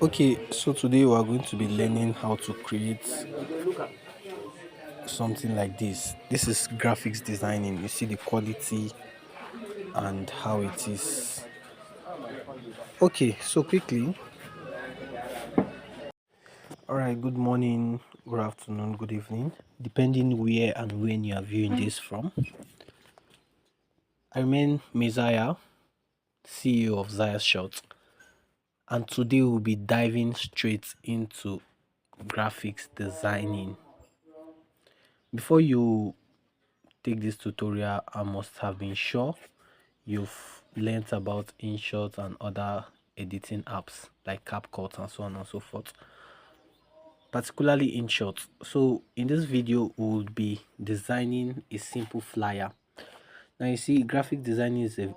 Okay, so today we are going to be learning how to create something like this. This is graphics designing. You see the quality and how it is. Okay, so quickly. All right, good morning, good afternoon, good evening, depending where and when you are viewing this from. I remain Messiah, CEO of ZIAH'S, and today we'll be diving straight into graphics designing. Before you take this tutorial, I must have been sure you've learnt about InShot and other editing apps like CapCut and so on and so forth, particularly InShot. So in this video, we'll be designing a simple flyer. Now you see, graphic designing is a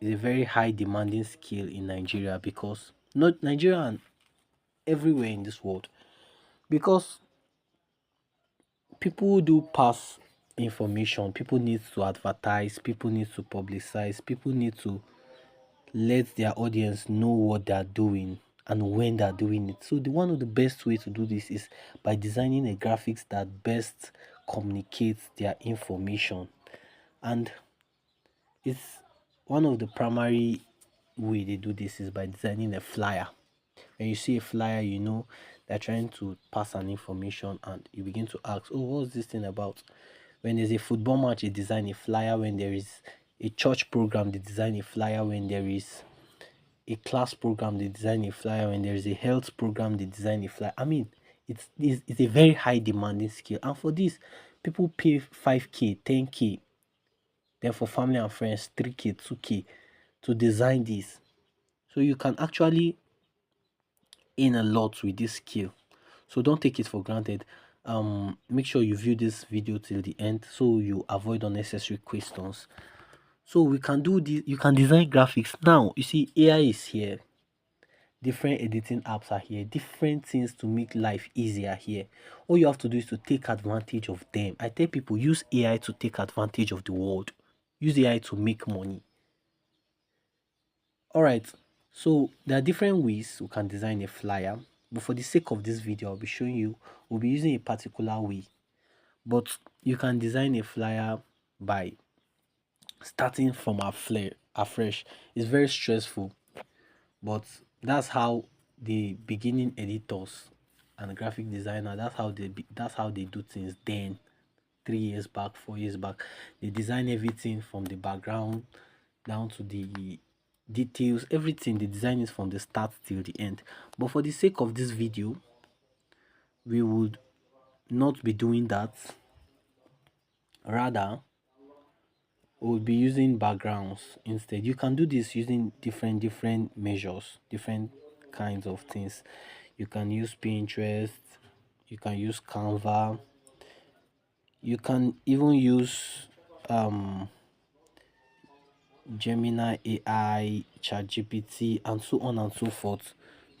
very high demanding skill in Nigeria, because not Nigeria and everywhere in this world, because people do pass information, people need to advertise, people need to publicize, people need to let their audience know what they are doing and when they are doing it. So the one of the best way to do this is by designing a graphics that best communicates their information, and it's one of the primary way they do this is by designing a flyer. When you see a flyer, you know they're trying to pass an information, and you begin to ask, oh, what's this thing about? When there's a football match, they design a flyer. When there is a church program, they design a flyer. When there is a class program, they design a flyer. When there is a health program, they design a flyer. I mean, it's a very high demanding skill, and for this, people pay 5k, 10k, then for family and friends 3k, 2k to design this. So you can actually earn a lot with this skill. So don't take it for granted. Make sure you view this video till the end so you avoid unnecessary questions. So we can do this. You can design graphics now. You see, AI is here, different editing apps are here, different things to make life easier here. All you have to do is to take advantage of them. I tell people, use AI to take advantage of the world. Use AI to make money. All right, so there are different ways we can design a flyer, but for the sake of this video, I'll be showing you, we'll be using a particular way. But you can design a flyer by starting from afresh. It's very stressful, but that's how the beginning editors and graphic designer, that's how they do things then. 3 years back, 4 years back, they design everything from the background down to the details, everything. The design is from the start till the end. But for the sake of this video, we would not be doing that. Rather, we'll be using backgrounds instead. You can do this using different measures, different kinds of things. You can use Pinterest, you can use Canva, you can even use Gemini AI, ChatGPT, and so on and so forth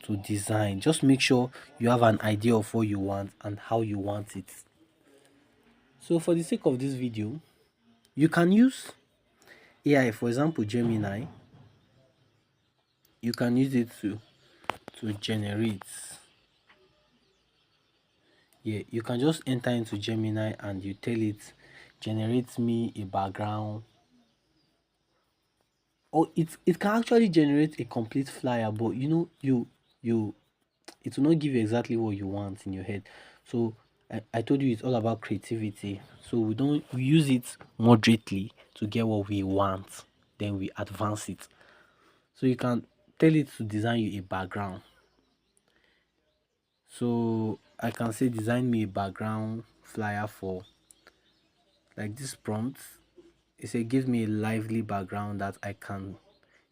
to design. Just make sure you have an idea of what you want and how you want it. So for the sake of this video, you can use AI. For example, Gemini, you can use it to generate. Yeah, you can just enter into Gemini and you tell it, generate me a background, or it can actually generate a complete flyer, but you know, you it will not give you exactly what you want in your head. So I told you it's all about creativity. So we use it moderately to get what we want, then we advance it. So you can tell it to design you a background. So I can say, design me a background flyer for, like, this prompt. It said give me a lively background that I can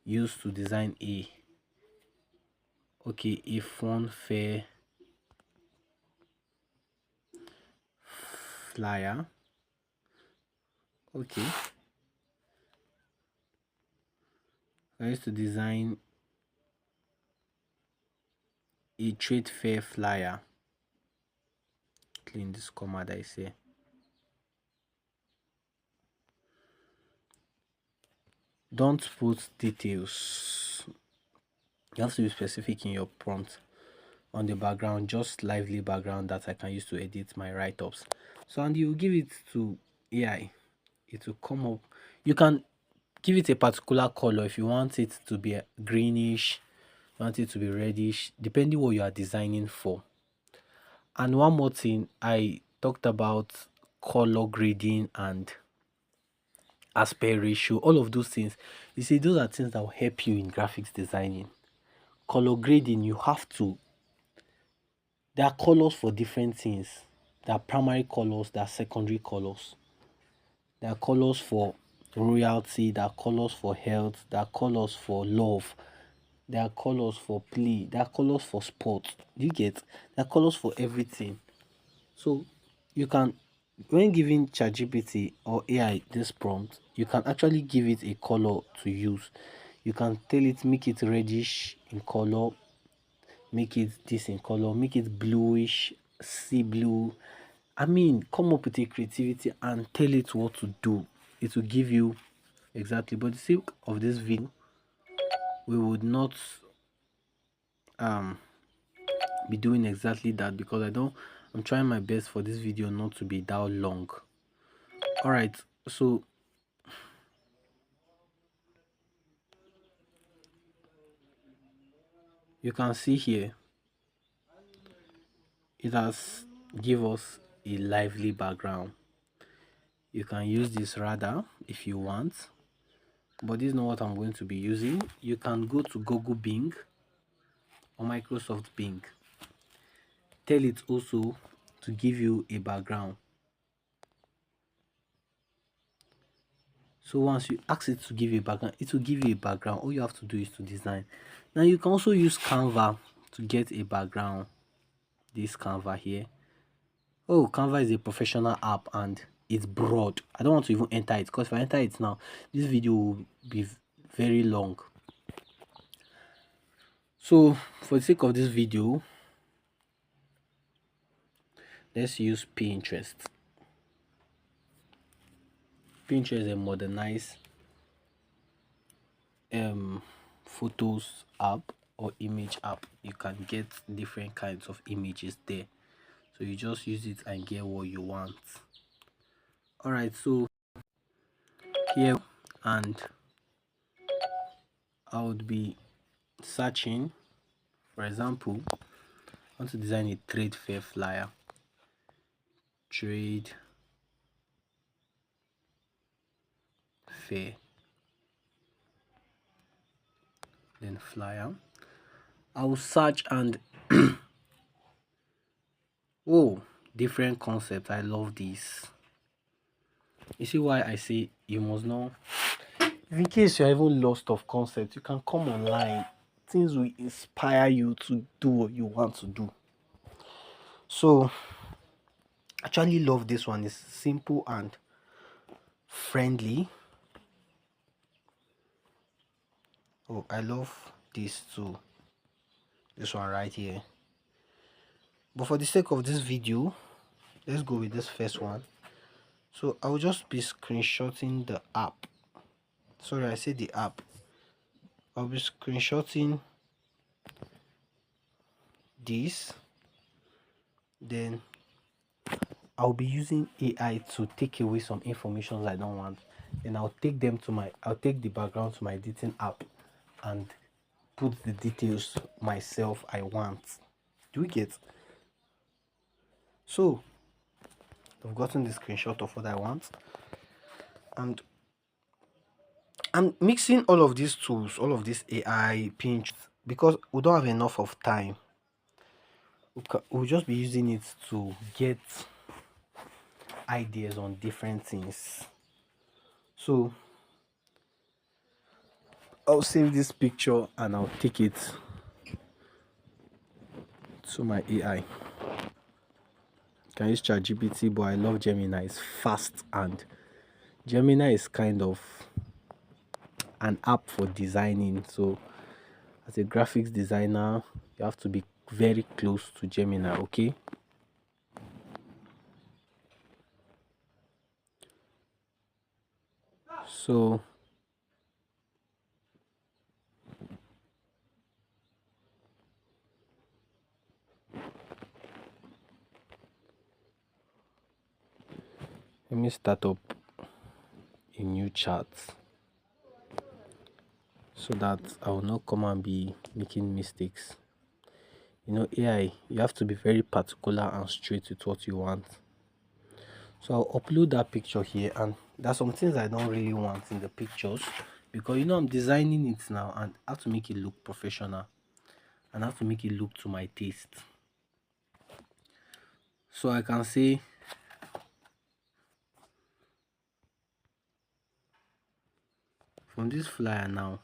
use to design a fun fair flyer. Okay, I used to design a trade fair flyer. Clean this comma that I say. Don't put details. You have to be specific in your prompt. on the background, just lively background that I can use to edit my write-ups. So, and you give it to AI, it will come up. You can give it a particular color if you want it to be greenish, you want it to be reddish, depending what you are designing for. And one more thing, I talked about color grading and aspect ratio, all of those things. You see, those are things that will help you in graphics designing. Color grading, you have to, there are colors for different things. There are primary colors, there are secondary colors. There are colors for royalty, there are colors for health, there are colors for love, there are colors for play, there are colors for sport. Do you get? There are colors for everything. So you can, when giving ChatGPT or AI this prompt, you can actually give it a color to use. You can tell it, make it reddish in color, make it this in color, make it bluish, sea blue. I mean, come up with a creativity and tell it what to do. It will give you exactly. But the sake of this video, we would not um be doing exactly that, because I'm trying my best for this video not to be that long. All right, so you can see here it has give us a lively background. You can use this radar if you want, but this is not what I'm going to be using. You can go to Google Bing or Microsoft Bing, tell it also to give you a background. So once you ask it to give you a background, it will give you a background. All you have to do is to design. Now you can also use Canva to get a background. This Canva here. Oh, Canva is a professional app and it's broad. I don't want to even enter it, because if I enter it now, this video will be very long. So for the sake of this video, let's use Pinterest. Pinterest is a modernized photos app or image app. You can get different kinds of images there, so you just use it and get what you want. All right, so here, and I would be searching, for example, I want to design a trade fair flyer. Trade fair, then flyer. I will search and oh, different concepts. I love this. You see why I say you must know. If in case you're even lost of concept, you can come online. Things will inspire you to do what you want to do. So I actually love this one. It's simple and friendly. Oh, I love this too. This one right here. But for the sake of this video, let's go with this first one. So I will just be screenshotting the app. Sorry, I said the app. I'll be screenshotting this, then I'll be using AI to take away some information I don't want. Then I'll take the background to my editing app and put the details myself I want. Do we get? So I've gotten the screenshot of what I want, and I'm mixing all of these tools, all of this AI, pinch, because we don't have enough of time. We'll just be using it to get ideas on different things. So I'll save this picture and I'll take it to my AI. Can use ChatGPT, but I love Gemini. It's fast, and Gemini is kind of an app for designing. So as a graphics designer, you have to be very close to Gemini, okay? So Let me start up a new chat so that I will not come and be making mistakes. You know, AI, you have to be very particular and straight with what you want. So I'll upload that picture here, and there's some things I don't really want in the pictures because you know I'm designing it now and I have to make it look professional and I have to make it look to my taste. So I can say from this flyer now,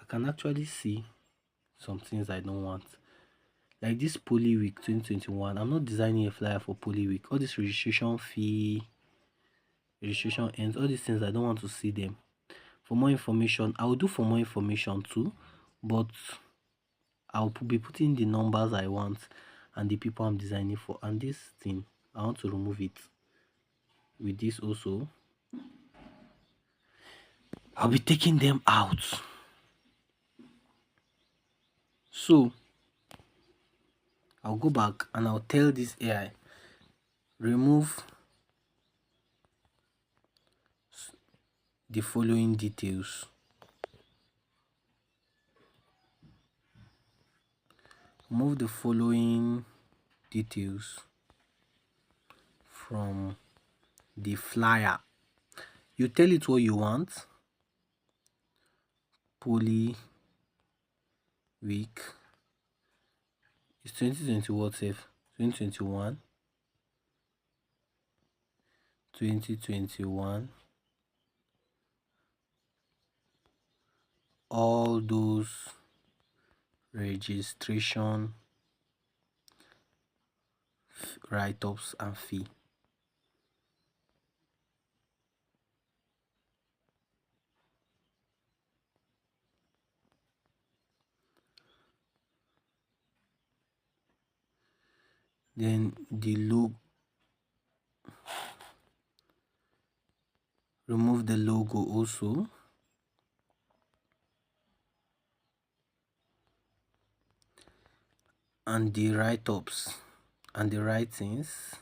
I can actually see some things I don't want. Like this Poly Week 2021, I'm not designing a flyer for Poly Week. All this registration fee, registration ends, all these things, I don't want to see them. For more information, I will do for more information too, but I'll be putting the numbers I want and the people I'm designing for. And this thing, I want to remove it. With this also, I'll be taking them out. So I'll go back and I'll tell this AI, remove the following details. Remove the following details from the flyer. You tell it what you want. Poly Week is 2020 what if 2021 2021, all those registration write-ups and fee. Then the logo, remove the logo also. And the write-ups and the writings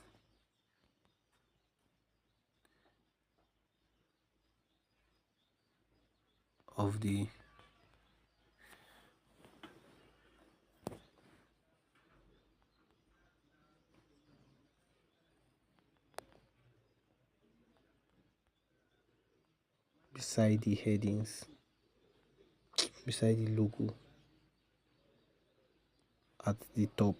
of the beside the headings, beside the logo at the top.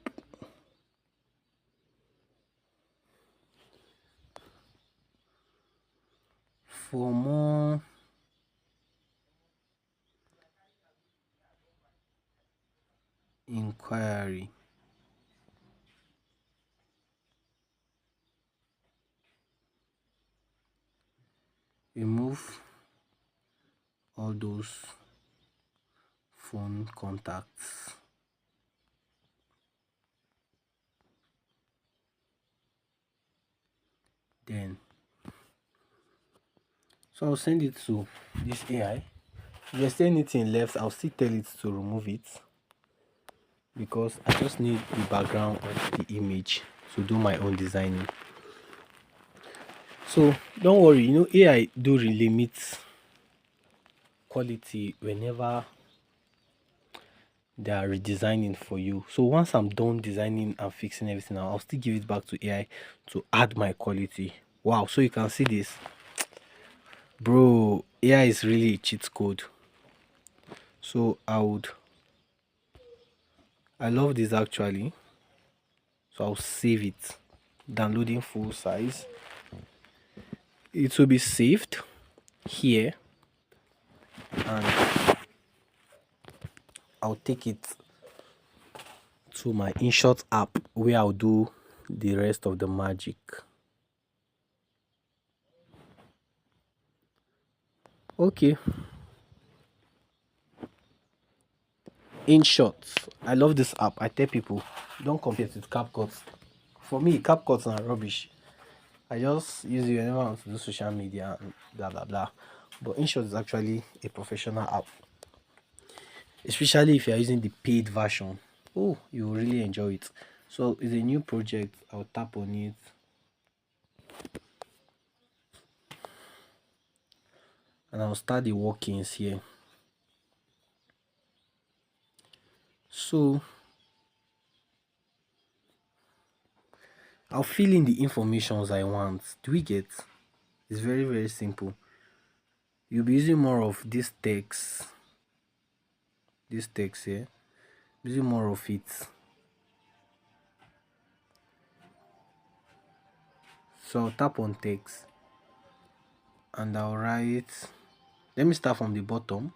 For more inquiry, remove all those phone contacts. Then so I'll send it to this AI. If there's anything left, I'll still tell it to remove it because I just need the background of the image to do my own designing. So don't worry, you know AI do limit quality whenever they are redesigning for you. So once I'm done designing and fixing everything, I'll still give it back to AI to add my quality. Wow, so you can see this, bro. AI is really a cheat code. So I love this actually. So I'll save it, downloading full size. It will be saved here and I'll take it to my InShot app where I'll do the rest of the magic. Okay. InShot, I love this app. I tell people, don't compare it with CapCut. For me, CapCut's are rubbish. I just use it whenever I want to do social media and blah blah blah. But InShot is actually a professional app, especially if you are using the paid version. Oh, you will really enjoy it. So it's a new project. I'll tap on it and I'll start the workings here. So I'll fill in the informations I want. Do we get? It's very, very simple. You'll be using more of this text here, using more of it. So I'll tap on text and I'll write, let me start from the bottom.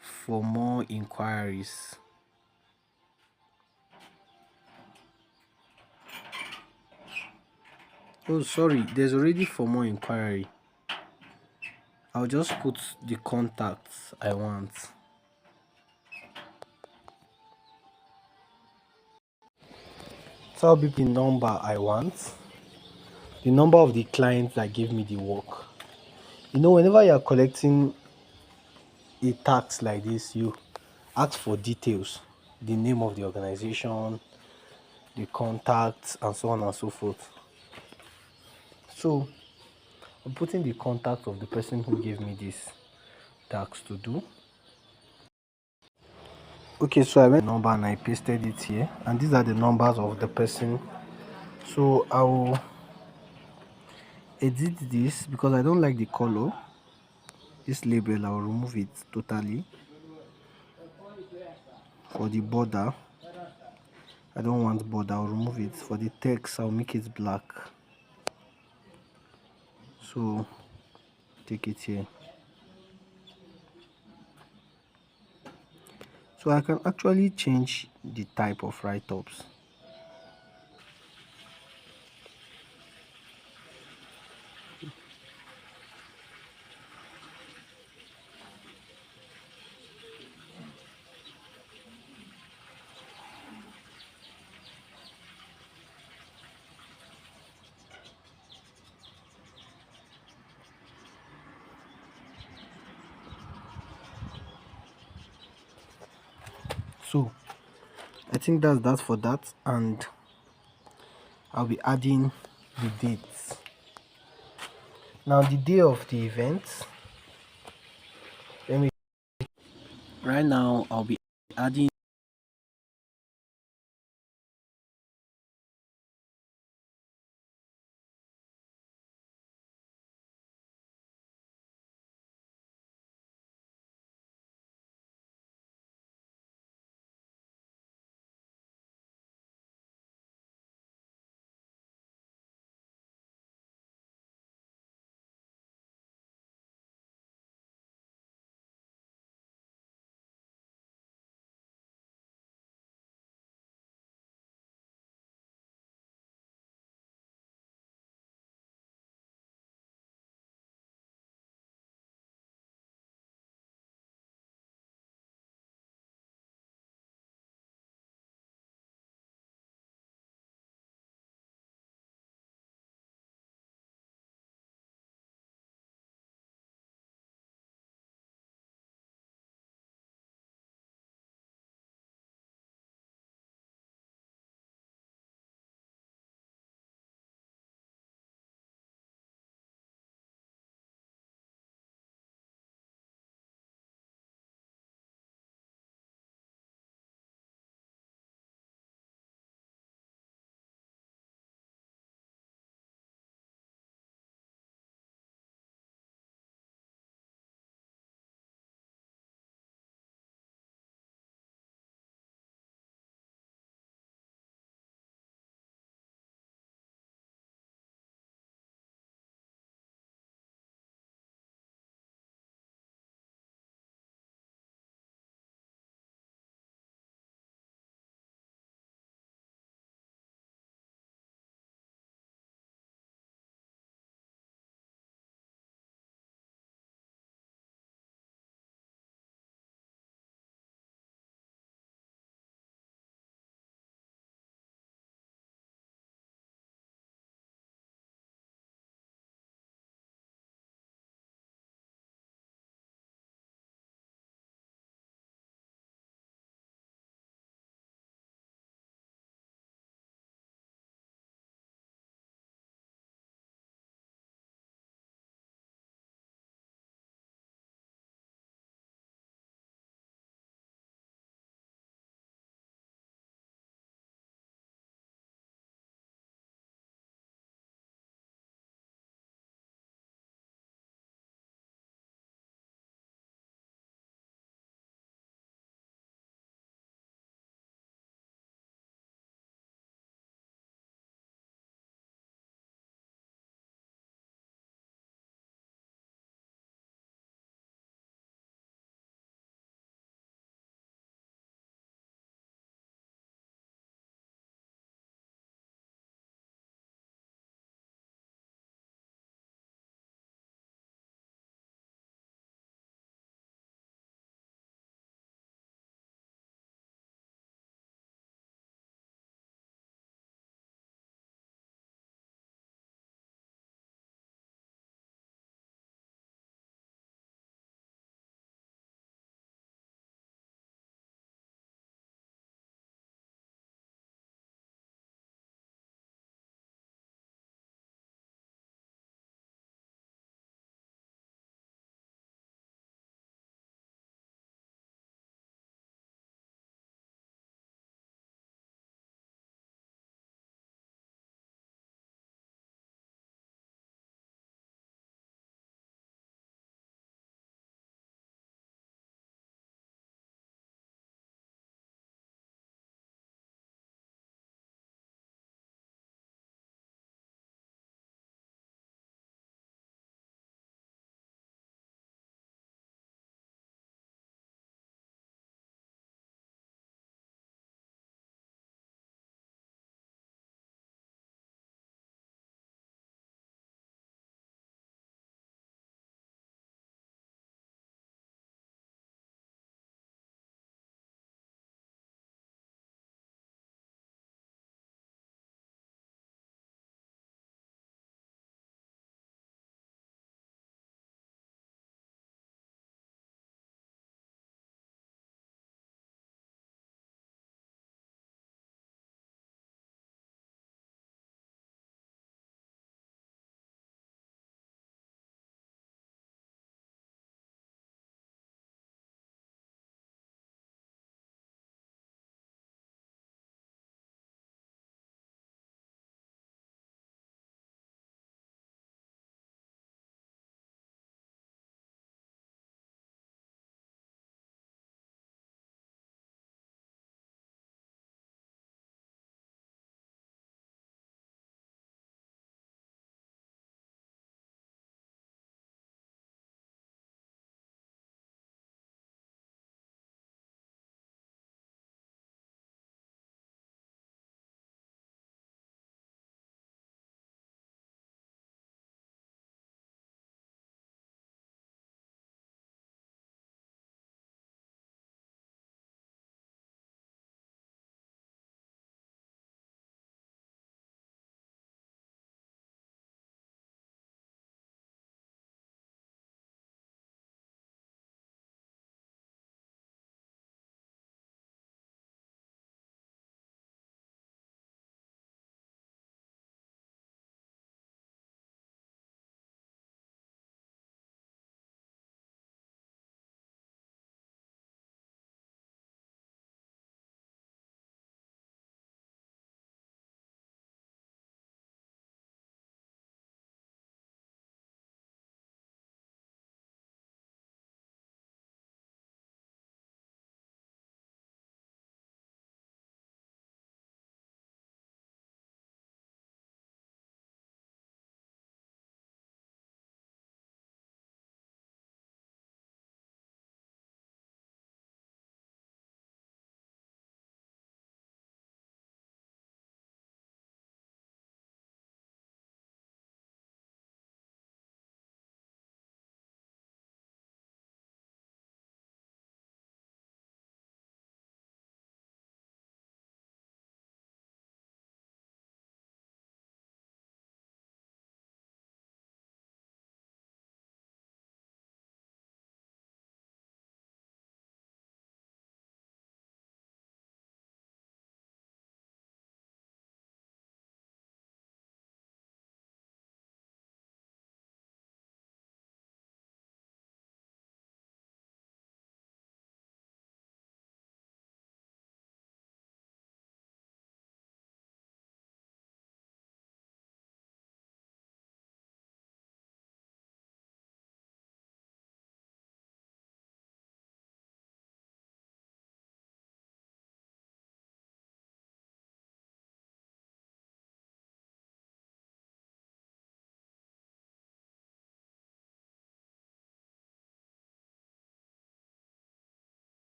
For more inquiries. Oh, sorry, there's already for more inquiry. I'll just put the contacts I want. So I'll be the number I want, the number of the clients that give me the work. You know, whenever you're collecting a tax like this, you ask for details, the name of the organization, the contacts, and so on and so forth. So I'm putting the contact of the person who gave me this tax to do. Okay, so I went number and I pasted it here, and these are the numbers of the person. So I'll edit this because I don't like the color. This label, I'll remove it totally. For the border, I don't want border, I'll remove it. For the text, I'll make it black. So take it here. So I can actually change the type of write-ups. So I think that's that for that, and I'll be adding the dates. Now the day of the event, let me right now I'll be adding